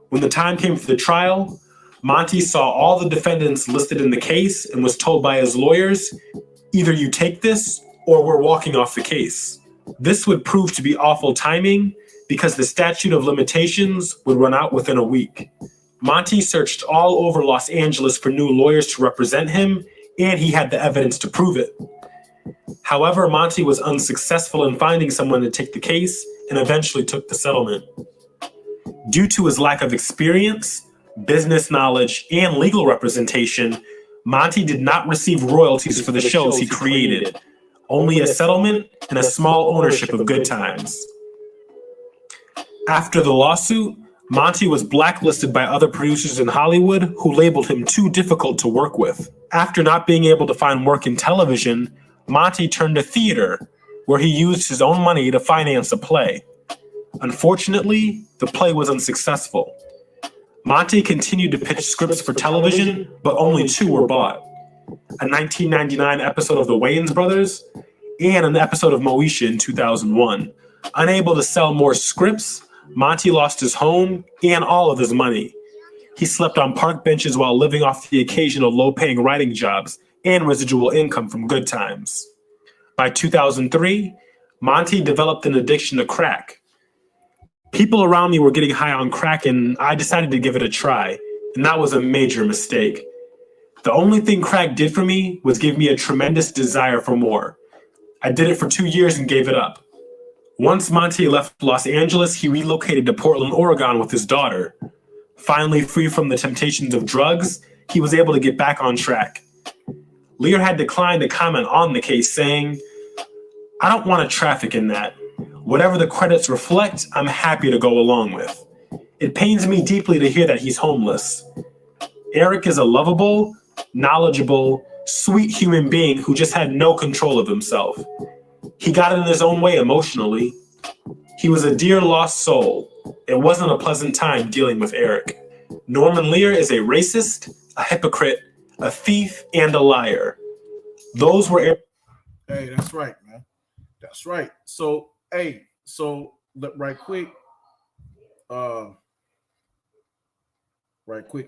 S2: When the time came for the trial, Monty saw all the defendants listed in the case and was told by his lawyers, either you take this or we're walking off the case. This would prove to be awful timing because the statute of limitations would run out within a week. Monty searched all over Los Angeles for new lawyers to represent him, and he had the evidence to prove it. However, Monty was unsuccessful in finding someone to take the case, and eventually took the settlement. Due to his lack of experience, business knowledge, and legal representation, Monty did not receive royalties for the shows he created, only a settlement and a small ownership of Good Times. After the lawsuit, Monty was blacklisted by other producers in Hollywood who labeled him too difficult to work with. After not being able to find work in television, Monty turned to theater, where he used his own money to finance a play. Unfortunately, the play was unsuccessful. Monty continued to pitch scripts for television, but only 2 were bought. A 1999 episode of The Wayans Brothers and an episode of Moesha in 2001. Unable to sell more scripts, Monty lost his home and all of his money. He slept on park benches while living off the occasional low-paying writing jobs and residual income from Good Times. By 2003, Monty developed an addiction to crack. People around me were getting high on crack, and I decided to give it a try, and that was a major mistake. The only thing crack did for me was give me a tremendous desire for more. I did it for 2 years and gave it up. Once Monty left Los Angeles, he relocated to Portland, Oregon with his daughter. Finally free from the temptations of drugs, he was able to get back on track. Lear had declined to comment on the case, saying, "I don't want to traffic in that. Whatever the credits reflect, I'm happy to go along with. It pains me deeply to hear that he's homeless. Eric is a lovable, knowledgeable, sweet human being who just had no control of himself. He got in his own way emotionally. He was a dear lost soul. It wasn't a pleasant time dealing with Eric. Norman Lear is a racist, a hypocrite, a thief, and a liar." Those were...
S1: Hey, that's right, man. That's right. So, hey, right quick,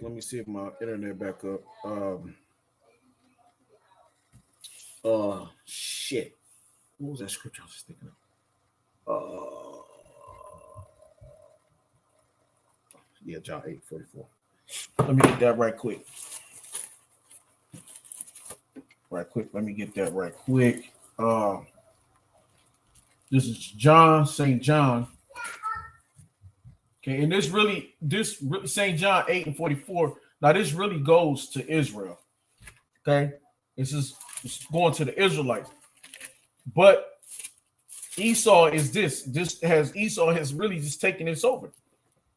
S1: let me see if my internet back up. Shit. What was that scripture I was thinking of? Yeah, John 8:44. Let me get that right quick. Let me get that right quick. This is St. John. Okay, and this really St. John 8:44. Now, this really goes to Israel. Okay, this is going to the Israelites. But Esau is Esau has really just taken this over.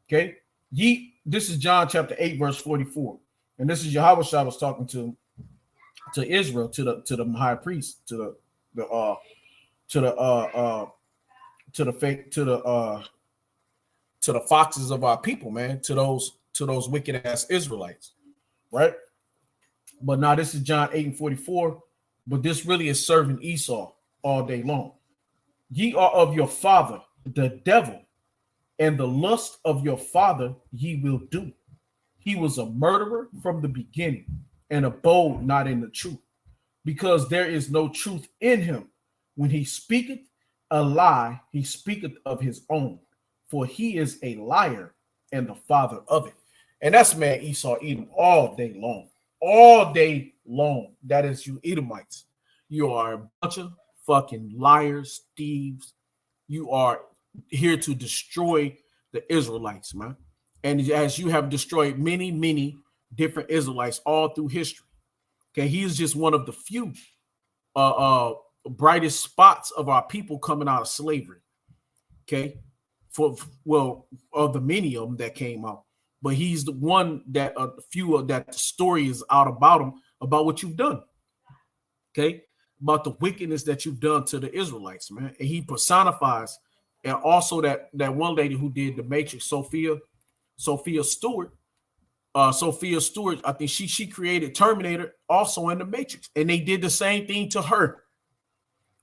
S1: Okay, this is John chapter 8, verse 44. And this is Yahweh Shah was talking to Israel, to the high priest, to the foxes of our people, man, to those wicked ass Israelites, right? But now this is John 8:44, but this really is serving Esau all day long. Ye are of your father, the devil, and the lust of your father ye will do. He was a murderer from the beginning, and abode not in the truth, because there is no truth in him. When he speaketh a lie, he speaketh of his own, for he is a liar and the father of it. And that's man Esau Edom all day long. All day long. That is you Edomites. You are a bunch of fucking liars, thieves. You are here to destroy the Israelites, man. And as you have destroyed many, many different Israelites all through history. Okay, he is just one of the few brightest spots of our people coming out of slavery. Okay, of the many of them that came out, but he's the one that a few of that story is out about him, about what you've done. Okay, about the wickedness that you've done to the Israelites, man. And he personifies, and also that one lady who did the Matrix, Sophia Stewart. Sophia Stewart, I think she created Terminator also in the Matrix, and they did the same thing to her.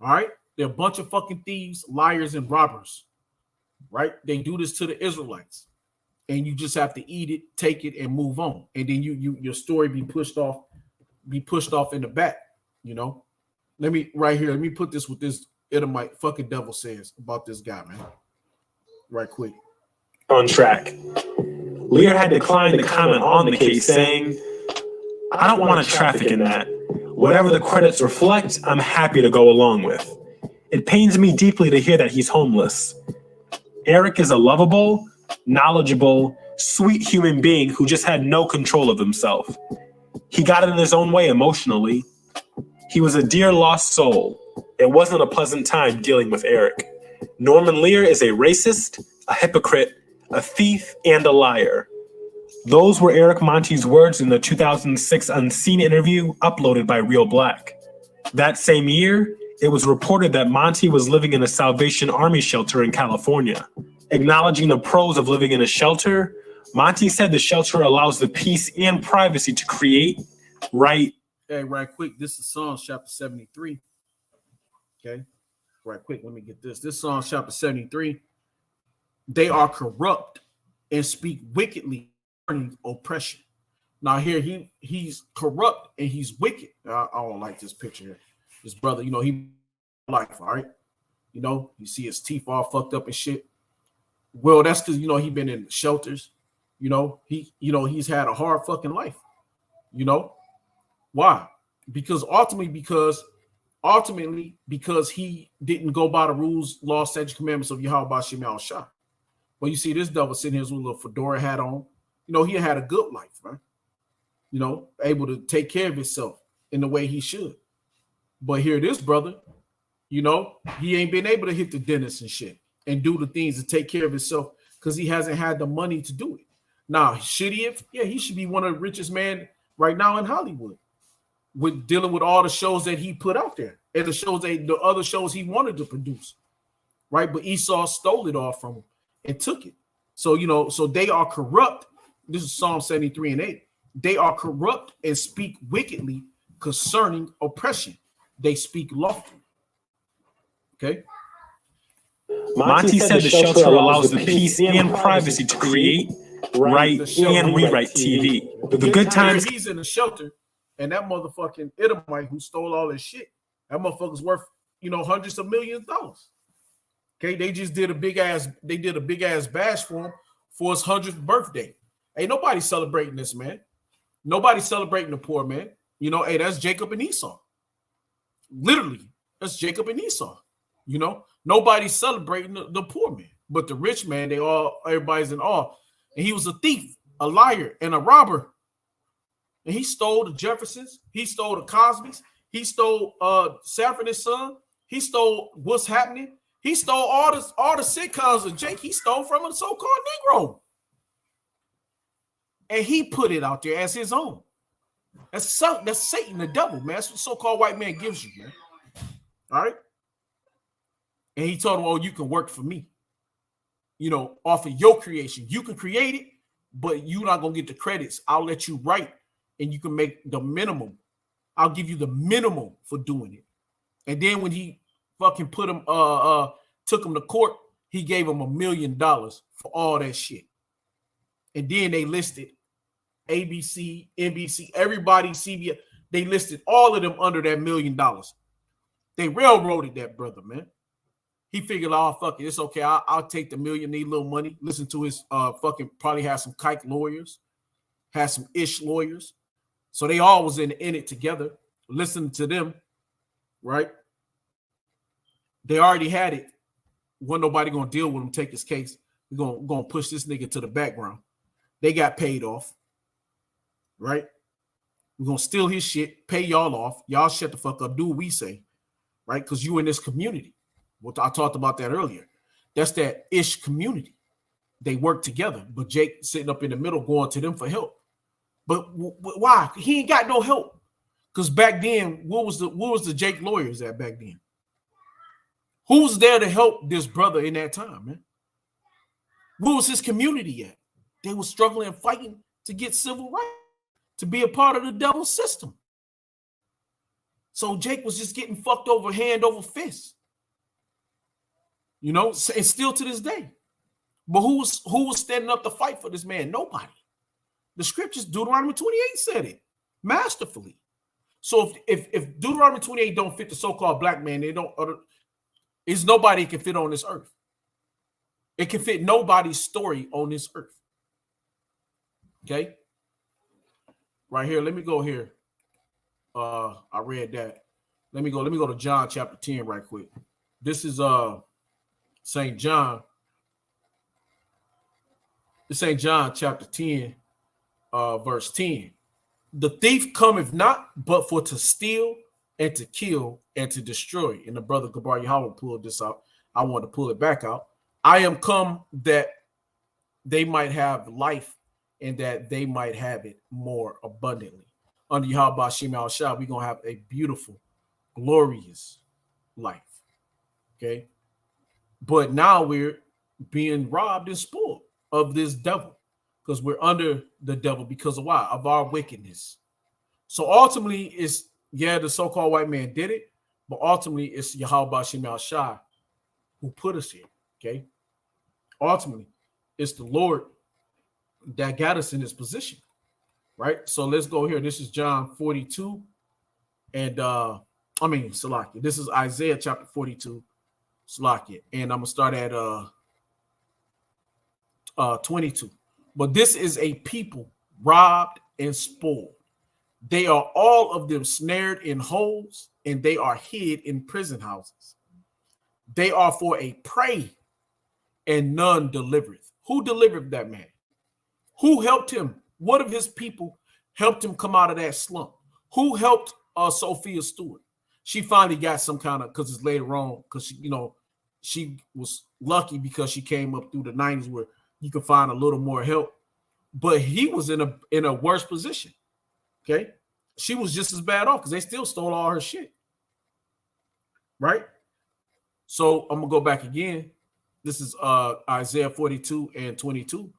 S1: All right, they're a bunch of fucking thieves, liars, and robbers. Right? They do this to the Israelites, and you just have to eat it, take it, and move on. And then your story be pushed off in the back. You know, let me put this with this Edomite fucking devil says about this guy, man. Right quick.
S2: On track. Lear had declined to comment on the case, saying, "I don't want to traffic in that. Whatever the credits reflect, I'm happy to go along with. It pains me deeply to hear that he's homeless. Eric is a lovable, knowledgeable, sweet human being who just had no control of himself. He got in his own way emotionally. He was a dear lost soul. It wasn't a pleasant time dealing with Eric. Norman Lear is a racist, a hypocrite, a thief, and a liar. Those were Eric Monti's words in the 2006 Unseen interview uploaded by Real Black. That same year, it was reported that Monty was living in a Salvation Army shelter in California. Acknowledging the pros of living in a shelter, Monty said the shelter allows the peace and privacy to create, write.
S1: Hey, right quick, this is Psalms chapter 73. Okay, right quick, let me get this. This Psalms chapter 73. They are corrupt and speak wickedly concerning oppression. Now here he's corrupt and he's wicked. I don't like this picture here. This brother, you know, he life, all right. You know, you see his teeth all fucked up and shit. Well, that's because, you know, he been in shelters. You know, he's had a hard fucking life. You know, why? Because ultimately because he didn't go by the rules, laws, statutes, commandments of Yahweh B'Shem Yahushua. Well, you see this devil sitting here with a little fedora hat on. You know, he had a good life, right? You know, able to take care of himself in the way he should. But here this brother, you know, he ain't been able to hit the dentist and shit and do the things to take care of himself because he hasn't had the money to do it. Now, should he have? Yeah, he should be one of the richest men right now in Hollywood with dealing with all the shows that he put out there and the other shows he wanted to produce, right? But Esau stole it all from him and took it. So, you know, so they are corrupt. This is Psalm 73 and 8. They are corrupt and speak wickedly concerning oppression. They speak lawfully. Okay.
S2: Monty said the shelter allows the peace and privacy to create, write, and rewrite TV. The good times.
S1: He's in the shelter, and that motherfucking Edomite who stole all his shit, that motherfucker's worth, you know, hundreds of millions of dollars. Okay, they just did a big ass bash for him for his 100th birthday. Ain't nobody celebrating this, man. Nobody celebrating the poor man. You know, hey, that's Jacob and Esau. Literally, that's Jacob and Esau. You know, nobody's celebrating the poor man, but the rich man, everybody's in awe. And he was a thief, a liar, and a robber. And he stole the Jeffersons. He stole the Cosbys. He stole Sanford and Son. He stole What's Happening. He stole all the sitcoms of Jake. He stole from a so-called Negro. And he put it out there as his own. That's Satan, the devil, man. That's what so-called white man gives you, man. All right? And he told him, oh, you can work for me. You know, off of your creation. You can create it, but you're not going to get the credits. I'll let you write, and you can make the minimum. I'll give you the minimum for doing it. And then when he fucking took him to court, he gave him $1 million for all that shit. And then they listed ABC, NBC, everybody, CBS. They listed all of them under that $1 million. They railroaded that brother, man. He figured, oh, fuck it, it's okay. I'll take the $1 million, need a little money. Listen to his probably had some kike lawyers, had some ish lawyers. So they all was in it together, listening to them, right? They already had it. Wasn't nobody gonna deal with him, take his case. We're gonna push this nigga to the background. They got paid off, right? We're gonna steal his shit, pay y'all off. Y'all shut the fuck up, do what we say, right? Because you in this community. Well, I talked about that earlier. That's that ish community. They work together, but Jake sitting up in the middle going to them for help. But why? He ain't got no help. Because back then, what was the Jake lawyers at back then? Who was there to help this brother in that time, man? Where was his community at? They were struggling and fighting to get civil rights, to be a part of the devil system. So Jake was just getting fucked over hand over fist. You know, and still to this day. But who was standing up to fight for this man? Nobody. The scriptures, Deuteronomy 28 said it masterfully. So if Deuteronomy 28 don't fit the so-called black man, it's nobody can fit on this earth. It can fit nobody's story on this earth. Okay? Right here, let me go here. I read that. Let me go to John chapter 10 right quick. This is St. John St. John chapter 10, verse 10. The thief cometh not but for to steal and to kill and to destroy. And the brother Gabar Yahweh pulled this out. I want to pull it back out. I am come that they might have life and that they might have it more abundantly. Under Yahweh Hashem Al Shah, we're going to have a beautiful, glorious life. Okay. But now we're being robbed and spoiled of this devil because we're under the devil because of why? Of our wickedness. So ultimately, it's, the so-called white man did it, but ultimately it's Yahweh Hashem Al Shah who put us here. Okay. Ultimately, it's the Lord that got us in this position. Right. So let's go here. This is John 42. And Salakia. This is Isaiah chapter 42. Salakia. And I'm gonna start at 22. But this is a people robbed and spoiled. They are all of them snared in holes, and they are hid in prison houses. They are for a prey, and none delivereth. Who delivered that man? Who helped him? What of his people helped him come out of that slump? Who helped Sophia Stewart? She finally got some kind of, because it's later on, because she was lucky because she came up through the 90s where you could find a little more help. But he was in a worse position. Okay. She was just as bad off because they still stole all her shit. Right. So I'm gonna go back again. This is Isaiah 42 and 22.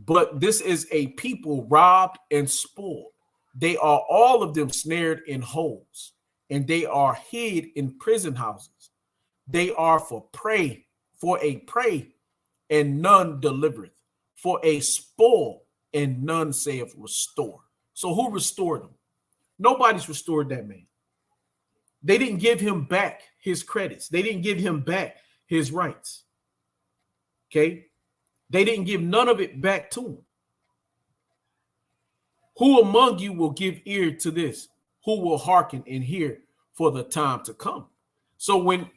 S1: But this is a people robbed and spoiled. They are all of them snared in holes, and they are hid in prison houses. They are for a prey, and none delivereth, for a spoil, and none saith restore. So who restored them? Nobody's restored that man. They didn't give him back his credits. They didn't give him back his rights. Okay. They didn't give none of it back to him. Who among you will give ear to this? Who will hearken and hear for the time to come? So when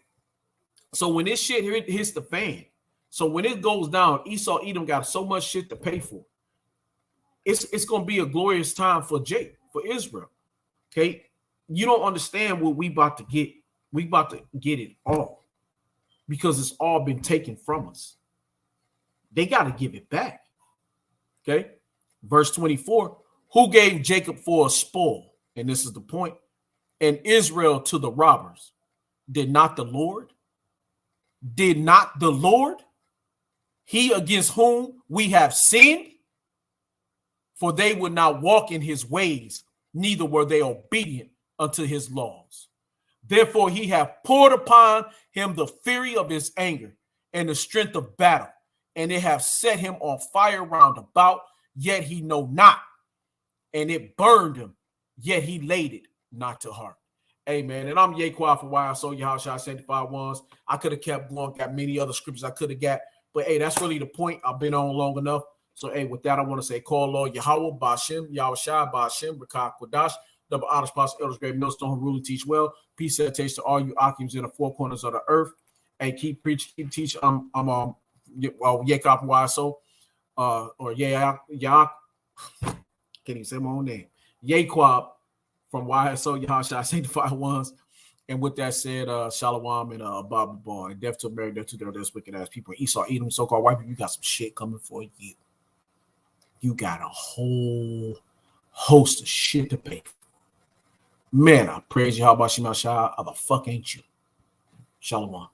S1: this shit hits the fan, so when it goes down, Esau Edom got so much shit to pay for. It's gonna be a glorious time for Israel. Okay, you don't understand what we about to get. We about to get it all because it's all been taken from us. They got to give it back. Okay. Verse 24, who gave Jacob for a spoil? And this is the point. And Israel to the robbers. Did not the Lord? Did not the Lord? He against whom we have sinned? For they would not walk in his ways, neither were they obedient unto his laws. Therefore he hath poured upon him the fury of his anger and the strength of battle. And they have set him on fire round about, yet he know not. And it burned him, yet he laid it not to heart. Amen. And I'm Yaquan for why I saw you how shall I sanctify ones. I could have kept going, got many other scriptures I could have got. But hey, that's really the point. I've been on long enough. So hey, with that, I want to say, call Lord Yahweh, Bashem, Yahushua, Bashem, Rakah Kodash, double honors, apostle, elders, great millstone, who rule and teach well. Peace and taste to all you Akims in the four corners of the earth. And keep preaching, keep teaching. I'm Yakop Waso, or Yak, can't even say my own name. Yaquab from YSO Yahashua Sanctified Ones. And with that said, Shalom and Baba Bar, and death to America, death to those wicked ass people. Esau Edom, so-called white people, you got some shit coming for you. You got a whole host of shit to pay for. Man, I praise you. How about you, my child? How the fuck ain't you? Shalom.